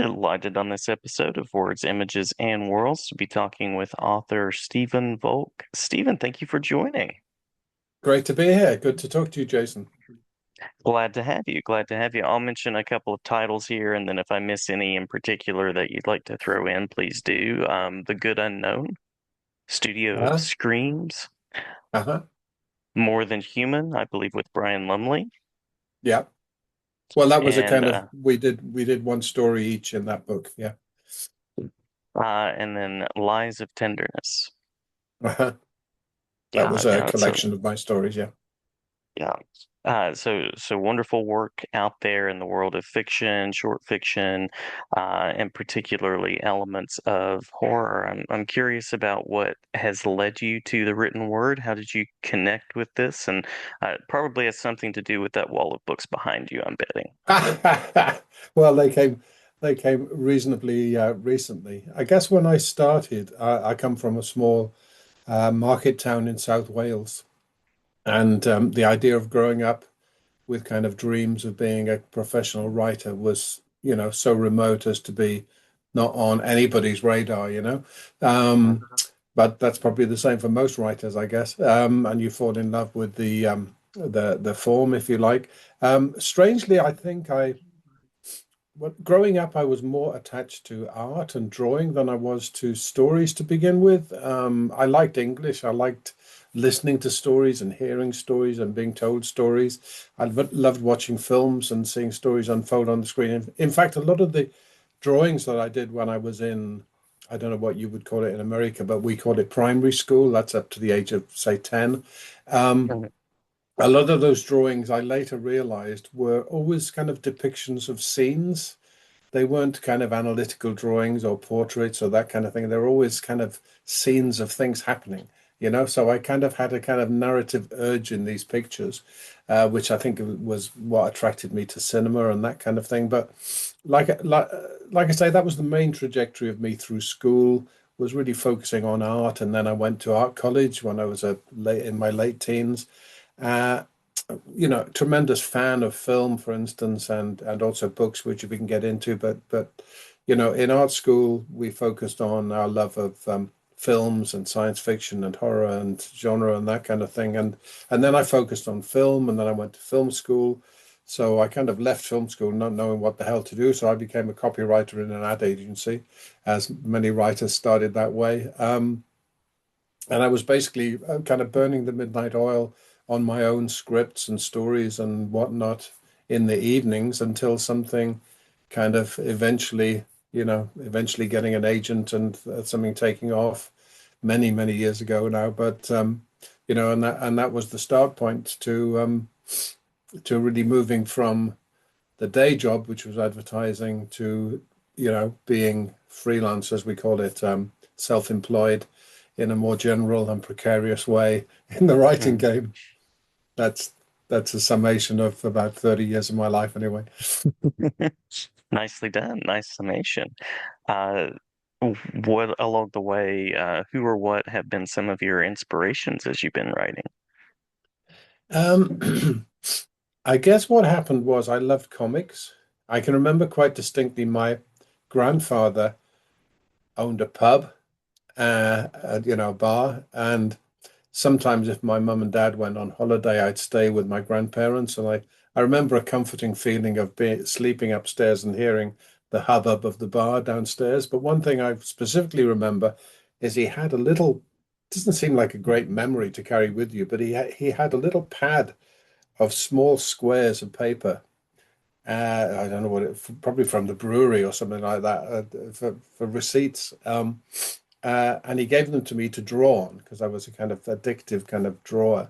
Delighted on this episode of Words, Images, and Worlds to be talking with author Stephen Volk. Stephen, thank you for joining. Great to be here. Good to talk to you, Jason. Glad to have you. Glad to have you. I'll mention a couple of titles here, and then if I miss any in particular that you'd like to throw in, please do. The Good Unknown, Studio Uh-huh. Screams, Uh-huh. More Than Human, I believe with Brian Lumley, Yeah. Well, that was a and kind of we did one story each in that book. Yeah. and then Lies of Tenderness. Uh-huh. That Yeah, was a yeah, it's a collection of my stories. Yeah. Yeah. So wonderful work out there in the world of fiction, short fiction, and particularly elements of horror. I'm curious about what has led you to the written word. How did you connect with this? And probably has something to do with that wall of books behind you, I'm betting. Well, they came reasonably recently. I guess when I started, I come from a small market town in South Wales, and the idea of growing up with kind of dreams of being a professional writer was, so remote as to be not on anybody's radar. Um, but that's probably the same for most writers, I guess. And you fall in love with the form, if you like. Strangely, I think growing up, I was more attached to art and drawing than I was to stories to begin with. I liked English. I liked listening to stories and hearing stories and being told stories. Loved watching films and seeing stories unfold on the screen. In fact, a lot of the drawings that I did when I was in, I don't know what you would call it in America, but we called it primary school. That's up to the age of, say, 10. Um, Mhm. a lot of those drawings I later realized were always kind of depictions of scenes. They weren't kind of analytical drawings or portraits or that kind of thing. They're always kind of scenes of things happening. So I kind of had a kind of narrative urge in these pictures, which I think was what attracted me to cinema and that kind of thing. But like I say, that was the main trajectory of me through school, was really focusing on art. And then I went to art college when I was in my late teens. Uh, Tremendous fan of film, for instance, and also books, which we can get into. But in art school, we focused on our love of films and science fiction and horror and genre and that kind of thing. And then I focused on film, and then I went to film school. So I kind of left film school not knowing what the hell to do. So I became a copywriter in an ad agency, as many writers started that way. And I was basically kind of burning the midnight oil on my own scripts and stories and whatnot in the evenings until something kind of eventually getting an agent and something taking off many, many years ago now. But and that was the start point to really moving from the day job, which was advertising, to being freelance, as we call it, self-employed in a more general and precarious way in the writing Mhm. game. That's that's a summation of about 30 years of my life anyway. Nicely done. Nice summation. Uh, what along the way, who or what have been some of your inspirations as you've been writing? Um, I guess what happened was I loved comics. I can remember quite distinctly my grandfather owned a pub, a bar, and sometimes if my mum and dad went on holiday, I'd stay with my grandparents. And I remember a comforting feeling of sleeping upstairs and hearing the hubbub of the bar downstairs. But one thing I specifically remember is he had a little, doesn't seem like a great memory to carry with you, but he had a little pad of small squares of paper. I don't know probably from the brewery or something like that, for receipts. And he gave them to me to draw on because I was a kind of addictive kind of drawer.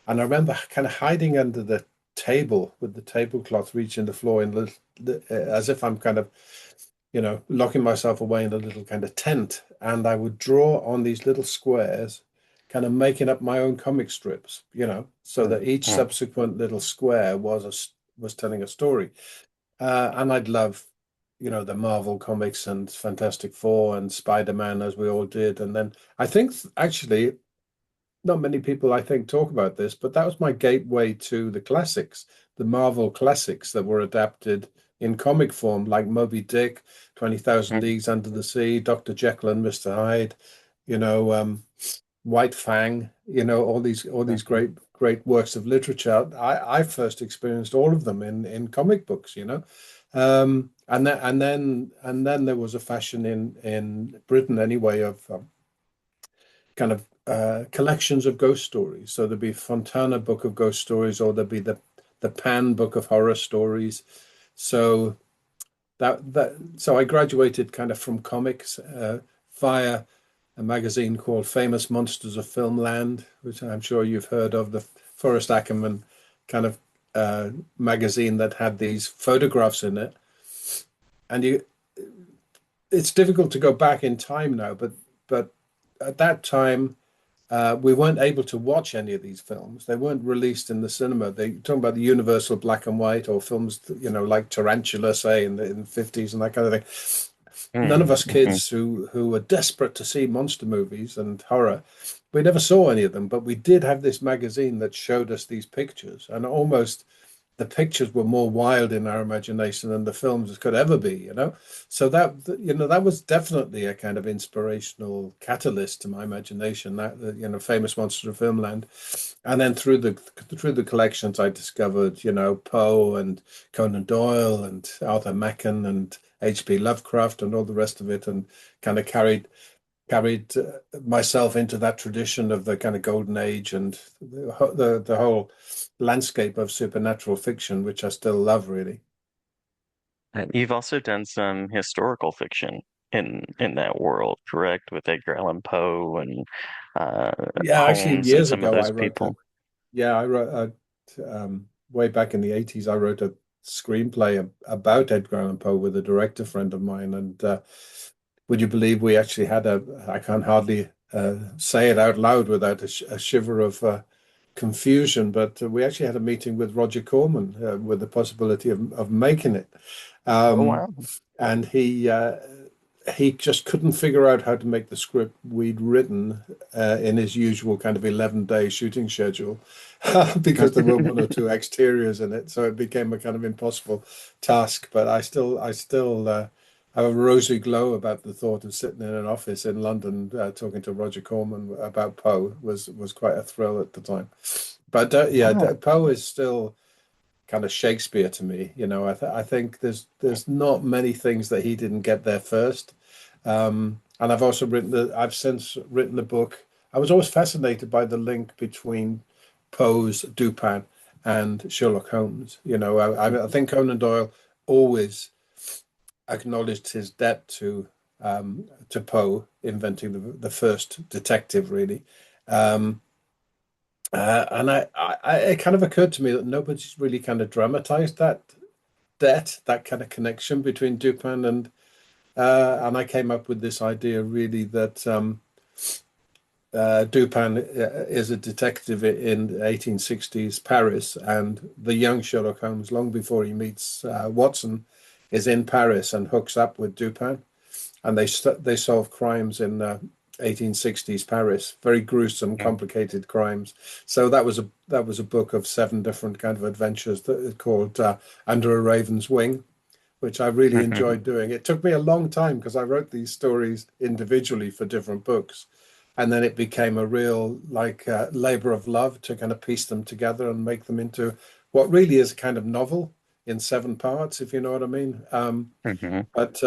And I remember kind of hiding under the table with the tablecloth reaching the floor as if I'm kind of, locking myself away in a little kind of tent. And I would draw on these little squares, kind of making up my own comic strips, so that each Mhm. subsequent little square was telling a story. And I'd love, the Marvel comics and Fantastic Four and Spider-Man as we all did. And then I think actually not many people I think talk about this, but that was my gateway to the classics, the Marvel classics that were adapted in comic form, like Moby Dick, 20,000 Mm, Leagues Under the Sea, Dr. Jekyll and Mr. Hyde, you know, White Fang, all these mhm. great works of literature. I first experienced all of them in comic books, and then there was a fashion in Britain anyway of kind of collections of ghost stories. So there'd be Fontana book of ghost stories, or there'd be the Pan book of horror stories. So so I graduated kind of from comics via a magazine called Famous Monsters of Filmland, which I'm sure you've heard of, the Forrest Ackerman kind of magazine that had these photographs in it. And it's difficult to go back in time now, but at that time we weren't able to watch any of these films. They weren't released in the cinema. They talking about the Universal black and white or films, like Tarantula, say in the 50s and that kind of thing. None of Mm, us mhm. kids who were desperate to see monster movies and horror, we never saw any of them. But we did have this magazine that showed us these pictures, and almost the pictures were more wild in our imagination than the films could ever be. So that was definitely a kind of inspirational catalyst to my imagination. That famous monsters of filmland, and then through the collections, I discovered Poe and Conan Doyle and Arthur Machen and H.P. Lovecraft and all the rest of it, and kind of carried myself into that tradition of the kind of golden age and the whole landscape of supernatural fiction, which I still love, really. And you've also done some historical fiction in that world, correct? With Edgar Allan Poe and uh, Yeah, actually, Holmes and years some of ago, those people. I wrote way back in the 80s, I wrote a screenplay about Edgar Allan Poe with a director friend of mine. And would you believe we actually had I can't hardly say it out loud without a shiver of confusion, but we actually had a meeting with Roger Corman with the possibility of making it. Oh Um, wow. and he just couldn't figure out how to make the script we'd written in his usual kind of 11-day shooting schedule because there were one or two exteriors in it. So it became a kind of impossible task. But I still have a rosy glow about the thought of sitting in an office in London talking to Roger Corman about Poe was quite a thrill at the time. But yeah, Wow. Poe is still kind of Shakespeare to me. I think there's not many things that he didn't get there first. And I've since written a book. I was always fascinated by the link between Poe's Dupin and Sherlock Holmes. I think Conan Doyle always acknowledged his debt to Poe, inventing the first detective, really. Um, and it kind of occurred to me that nobody's really kind of dramatized that kind of connection between Dupin and I came up with this idea really that Dupin is a detective in 1860s Paris, and the young Sherlock Holmes, long before he meets Watson, is in Paris and hooks up with Dupin, and they solve crimes in 1860s Paris, very gruesome, complicated crimes. So that was a book of 7 different kind of adventures called Under a Raven's Wing, which I really enjoyed doing. It took me a long time because I wrote these stories individually for different books. And then it became a real like labor of love to kind of piece them together and make them into what really is a kind of novel in 7 parts, if you know what I mean. But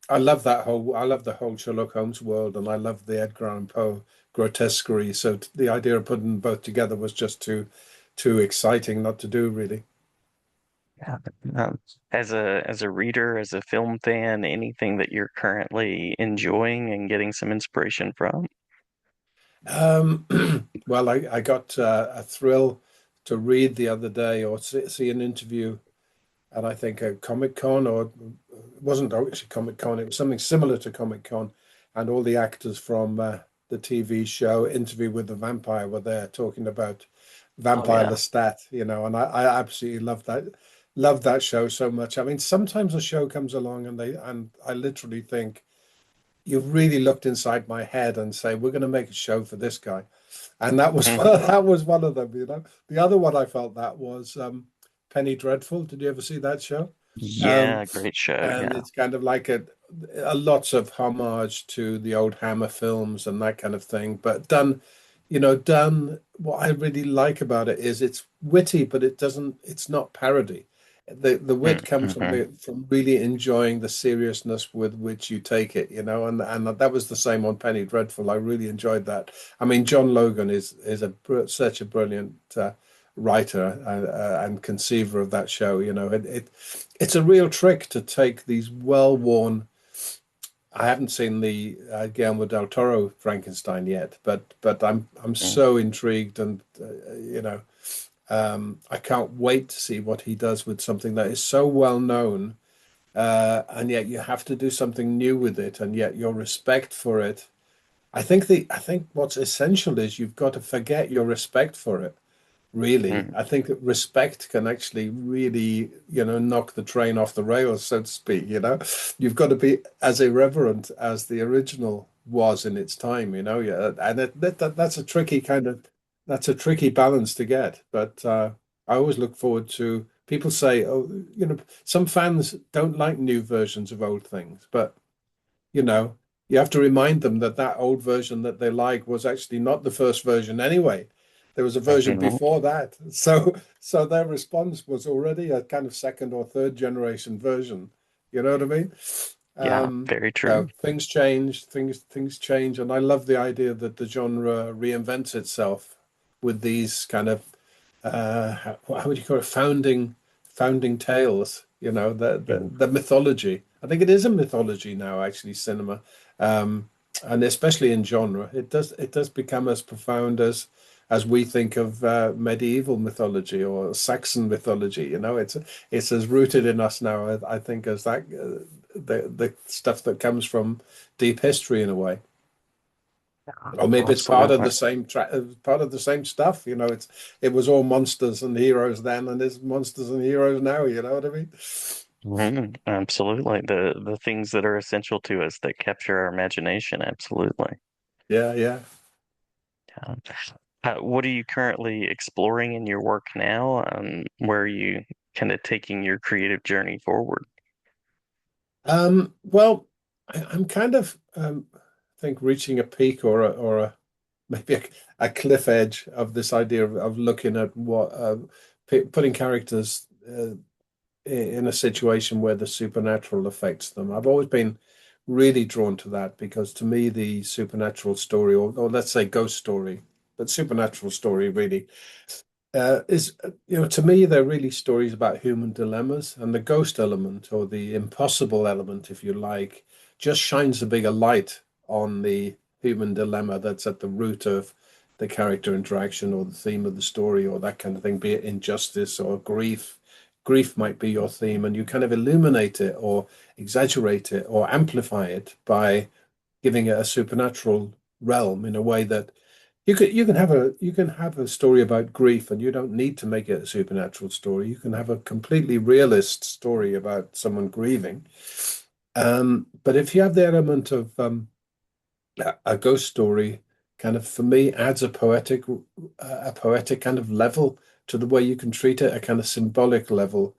I love the whole Sherlock Holmes world, and I love the Edgar Allan Poe grotesquerie. So the idea of putting them both together was just too exciting not to do, really. Yeah. As a reader, as a film fan, anything that you're currently enjoying and getting some inspiration from? Um, well, I got a thrill to read the other day or see an interview at I think a Comic Con, or it wasn't actually Comic Con, it was something similar to Comic Con, and all the actors from the TV show Interview with the Vampire were there talking about Oh Vampire yeah. Lestat, and I absolutely love that show so much. I mean, sometimes a show comes along and I literally think you've really looked inside my head and say, we're going to make a show for this guy. And that was that was one of them. The other one I felt that was Penny Dreadful. Did you ever see that show? Um, Yeah, great show. and Yeah. it's kind of like a lots of homage to the old Hammer films and that kind of thing, but done, done. What I really like about it is it's witty, but it's not parody. The wit comes from Mm-hmm. from really enjoying the seriousness with which you take it, and that was the same on Penny Dreadful. I really enjoyed that. I mean, John Logan is such a brilliant writer and conceiver of that show. It's a real trick to take these well-worn. I haven't seen the Guillermo del Toro Frankenstein yet, but I'm so intrigued, and I can't wait to see what he does with something that is so well known, and yet you have to do something new with it, and yet your respect for it. I think what's essential is you've got to forget your respect for it. Really, Mm-hmm. I think that respect can actually really, knock the train off the rails, so to speak. You've got to be as irreverent as the original was in its time. Yeah, and that's a that's a tricky balance to get. But I always look forward to people say, oh, some fans don't like new versions of old things, but you know, you have to remind them that that old version that they like was actually not the first version anyway. There was a version Mm-hmm. before that. So their response was already a kind of second or third generation version. You know what I mean? Yeah, very So true. things change, and I love the idea that the genre reinvents itself with these kind of how would you call it, founding tales, the mythology. I think it is a mythology now, actually, cinema. Um, and especially in genre, it does become as profound as we think of medieval mythology or Saxon mythology. It's as rooted in us now, I think, as that the stuff that comes from deep history in a way. Yeah, Or maybe it's absolutely. part of the same stuff. It was all monsters and heroes then, and it's monsters and heroes now. You know what I mean? Absolutely. The things that are essential to us that capture our imagination. Absolutely. Yeah, yeah. Yeah. What are you currently exploring in your work now? Where are you kind of taking your creative journey forward? Well, I'm kind of I think reaching a peak or maybe a cliff edge of this idea of looking at what putting characters in a situation where the supernatural affects them. I've always been really drawn to that because to me the supernatural story, or let's say ghost story, but supernatural story really is, to me, they're really stories about human dilemmas, and the ghost element or the impossible element, if you like, just shines a bigger light on the human dilemma that's at the root of the character interaction or the theme of the story or that kind of thing, be it injustice or grief. Grief might be your theme, and you kind of illuminate it or exaggerate it or amplify it by giving it a supernatural realm in a way that you can have a story about grief, and you don't need to make it a supernatural story. You can have a completely realist story about someone grieving. But if you have the element of a ghost story, kind of for me adds a poetic kind of level to the way you can treat it, a kind of symbolic level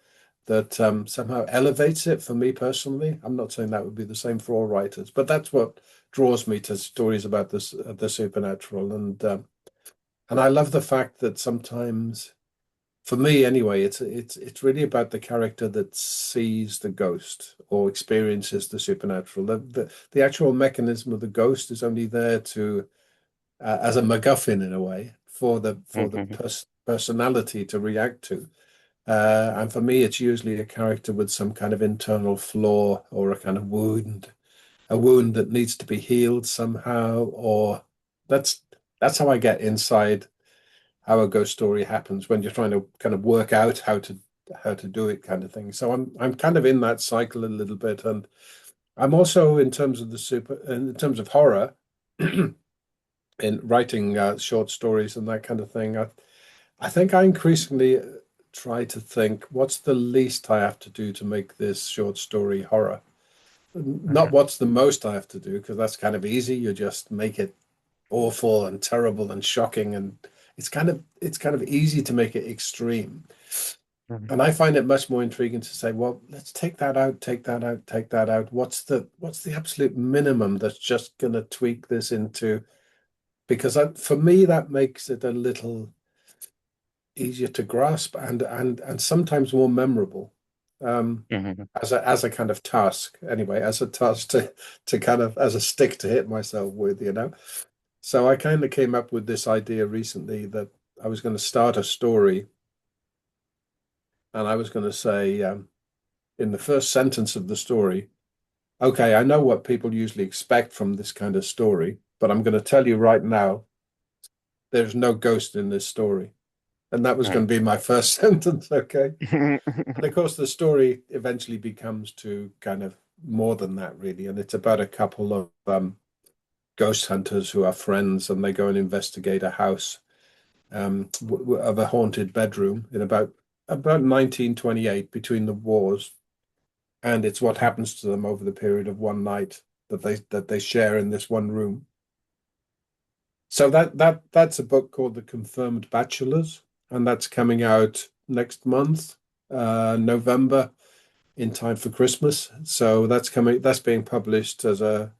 that somehow elevates it for me personally. I'm not saying that would be the same for all writers, but that's what draws me to stories about this the supernatural. And I love the fact that sometimes, for me anyway, it's really about the character that sees the ghost or experiences the supernatural. The actual mechanism of the ghost is only there to as a MacGuffin in a way for the Hmm. personality to react to. And for me, it's usually a character with some kind of internal flaw or a kind of a wound that needs to be healed somehow. Or that's that's how I get inside how a ghost story happens when you're trying to kind of work out how to do it, kind of thing. So I'm kind of in that cycle a little bit, and I'm also in terms of horror, in writing short stories and that kind of thing. I think I increasingly try to think, what's the least I have to do to make this short story horror? Not Hmm. what's the most I have to do, because that's kind of easy. You just make it awful and terrible and shocking, and it's kind of easy to make it extreme. Mhm. And I find it much more intriguing to say, well, let's take that out, take that out, take that out. What's the absolute minimum that's just going to tweak this into? Because for me, that makes it a little easier to grasp and sometimes more memorable. Mhm. As a kind of task, anyway, as a task to kind of as a stick to hit myself with, you know. So I kind of came up with this idea recently that I was going to start a story and I was going to say in the first sentence of the story, okay, I know what people usually expect from this kind of story, but I'm going to tell you right now, there's no ghost in this story. And that was going to be my first sentence, okay? Mhm. And of course, the story eventually becomes to kind of more than that, really. And it's about a couple of ghost hunters who are friends and they go and investigate a house of a haunted bedroom in about 1928 between the wars. And it's what happens to them over the period of one night that they share in this one room. So that's a book called The Confirmed Bachelors, and that's coming out next month, November, in time for Christmas. So that's being published as a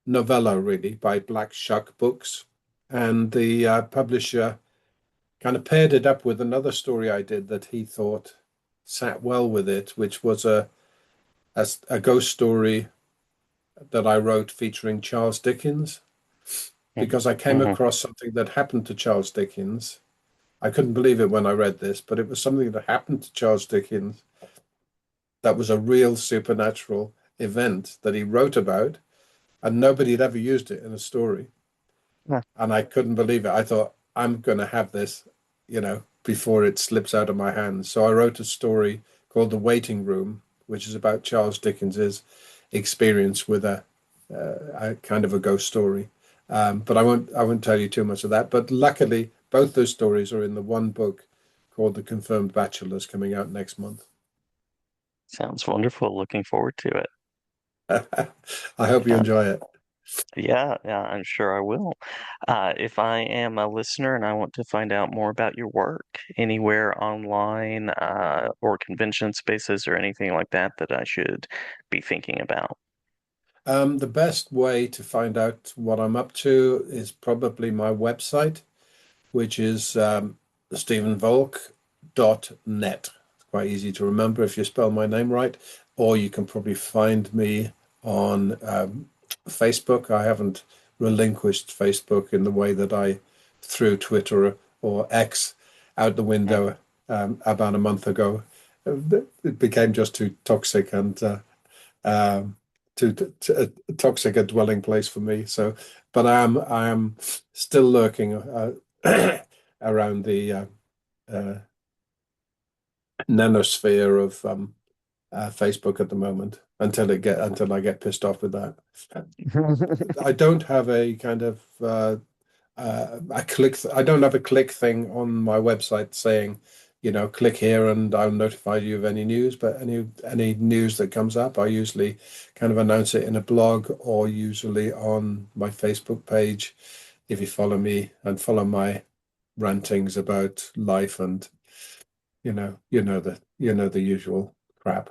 novella, really, by Black Shuck Books. And the publisher kind of paired it up with another story I did that he thought sat well with it, which was a ghost story that I wrote featuring Charles Dickens, because I came Mhm. across something that happened to Charles Dickens. I couldn't believe it when I read this, but it was something that happened to Charles Dickens that was a real supernatural event that he wrote about, and nobody had ever used it in a story. And I couldn't believe it. I thought, I'm going to have this, before it slips out of my hands. So I wrote a story called The Waiting Room, which is about Charles Dickens's experience with a kind of a ghost story. But I won't tell you too much of that. But luckily, both those stories are in the one book called The Confirmed Bachelors, coming out next month. Sounds wonderful. Looking forward to it. I hope you Uh, enjoy it. yeah, yeah, I'm sure I will. If I am a listener and I want to find out more about your work anywhere online, or convention spaces or anything like that that I should be thinking about. The best way to find out what I'm up to is probably my website, which is stephenvolk.net. It's quite easy to remember if you spell my name right, or you can probably find me on Facebook. I haven't relinquished Facebook in the way that I threw Twitter or X out the Mm. window about a month ago. It became just too toxic and um, too toxic a dwelling place for me. So, but I am still lurking around the uh, nanosphere of Facebook at the moment until I get pissed off with that. I don't have a kind of I don't have a click thing on my website saying, click here and I'll notify you of any news. But any news that comes up, I usually kind of announce it in a blog or usually on my Facebook page. If you follow me and follow my rantings about life and you know the usual crap.